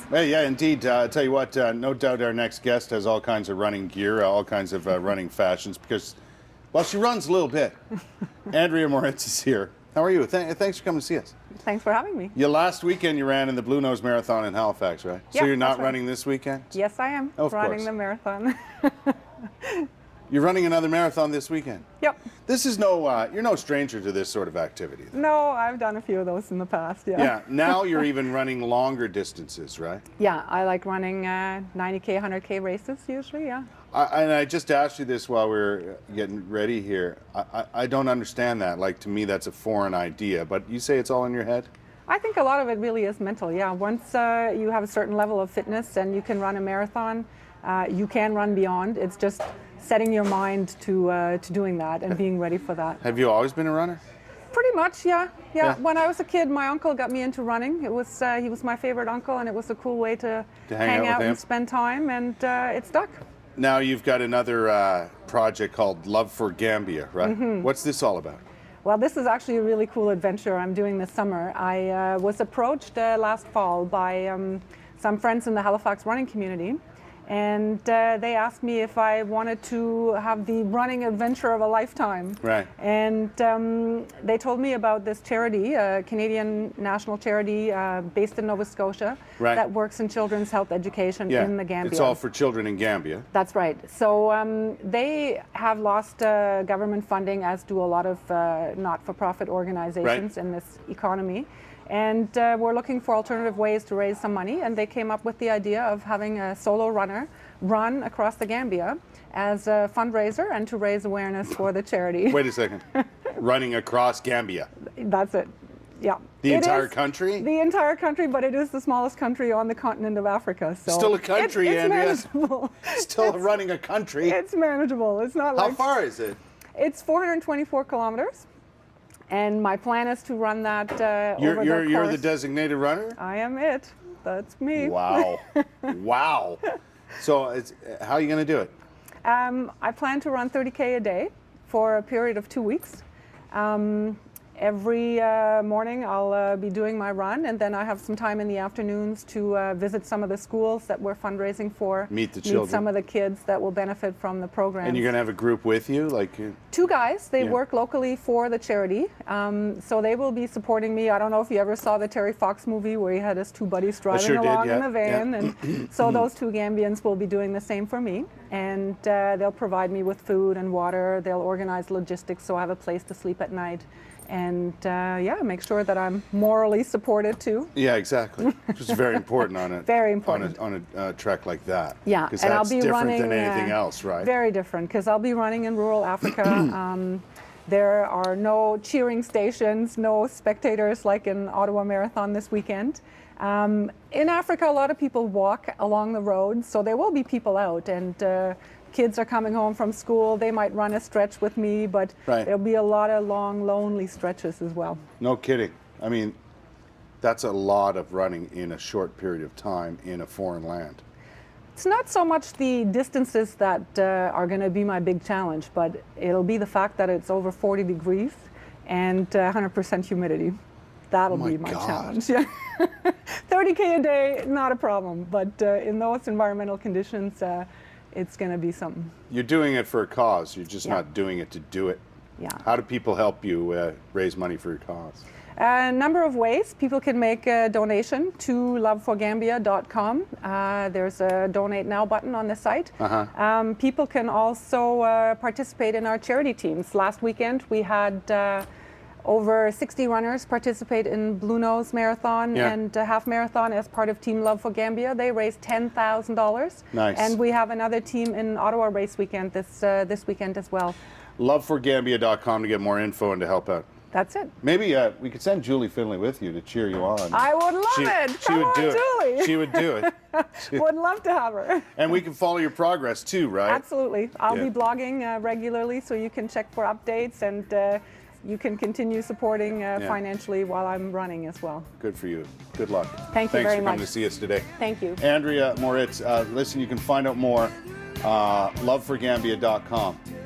Well, yeah, indeed. I'll tell you what, no doubt our next guest has all kinds of running gear, all kinds of running fashions, because, well, she runs a little bit. Andrea Moritz is here. How are you? Thanks for coming to see us. Thanks for having me. Last weekend you ran in the Blue Nose Marathon in Halifax, right? Yeah, so you're not right. running this weekend? Yes, I am. Of running course. the marathon. You're running another marathon this weekend? Yep. This is you're no stranger to this sort of activity. No, I've done a few of those in the past, yeah. Yeah, now you're even running longer distances, right? Yeah, I like running 90K, 100K races usually, yeah. And I just asked you this while we were getting ready here. I don't understand that. Like, to me, that's a foreign idea. But you say it's all in your head? I think a lot of it really is mental, yeah. Once you have a certain level of fitness and you can run a marathon, you can run beyond. It's just setting your mind to doing that and being ready for that. Have you always been a runner? Pretty much, yeah. When I was a kid, my uncle got me into running. It was he was my favorite uncle, and it was a cool way to hang out and spend time, and it stuck. Now you've got another project called Love for Gambia, right? Mm-hmm. What's this all about? Well, this is actually a really cool adventure I'm doing this summer. I was approached last fall by some friends in the Halifax running community, and they asked me if I wanted to have the running adventure of a lifetime. Right. And they told me about this charity, a Canadian national charity based in Nova Scotia, right, that works in children's health education in the Gambia. It's all for children in Gambia. That's right. So they have lost government funding, as do a lot of not-for-profit organizations in this economy. And we're looking for alternative ways to raise some money, and they came up with the idea of having a solo runner run across the Gambia as a fundraiser and to raise awareness for the charity. Wait a second. Running across Gambia? That's it. Yeah. The entire country? The entire country, but it is the smallest country on the continent of Africa. So still a country, it's Andrea. Manageable. Still running a country. It's manageable. It's not like... How far is it? It's 424 kilometers. And my plan is to run that over the course. You're the designated runner? I am it. That's me. Wow. Wow. So how are you going to do it? I plan to run 30K a day for a period of 2 weeks. Every morning I'll be doing my run, and then I have some time in the afternoons to visit some of the schools that we're fundraising for. Meet the children. Meet some of the kids that will benefit from the program. And you're going to have a group with you? Two guys. They work locally for the charity, so they will be supporting me. I don't know if you ever saw the Terry Fox movie where he had his two buddies driving along in the van. And so those two Gambians will be doing the same for me. And they'll provide me with food and water. They'll organize logistics so I have a place to sleep at night. And make sure that I'm morally supported too. Yeah, exactly. Which is very important on it. Very important on a trek like that. Yeah, because and that's I'll be different running than anything else, right? Very different, because I'll be running in rural Africa. There are no cheering stations, no spectators like in Ottawa Marathon this weekend. In Africa, a lot of people walk along the road, so there will be people out, and kids are coming home from school. They might run a stretch with me, but there'll be a lot of long, lonely stretches as well. No kidding. I mean, that's a lot of running in a short period of time in a foreign land. It's not so much the distances that are going to be my big challenge, but it'll be the fact that it's over 40 degrees and 100% humidity. That'll be my challenge. Yeah. 30K a day, not a problem, but in those environmental conditions, it's going to be something. You're doing it for a cause. You're just not doing it to do it. Yeah. How do people help you raise money for your cause? A number of ways. People can make a donation to loveforgambia.com. There's a Donate Now button on the site. People can also participate in our charity teams. Last weekend we had over 60 runners participate in Blue Nose Marathon and Half Marathon as part of Team Love for Gambia. They raised $10,000. Nice. And we have another team in Ottawa race weekend this weekend as well. Loveforgambia.com to get more info and to help out. That's it. Maybe we could send Julie Finley with you to cheer you on. I would love it. She would do it. Julie. She would do it. Would love to have her. And we can follow your progress too, right? Absolutely. I'll be blogging regularly, so you can check for updates, and you can continue supporting financially while I'm running as well. Good for you. Good luck. Thank you very much. Thanks for coming to see us today. Thank you. Andrea Moritz, listen, you can find out more, loveforgambia.com.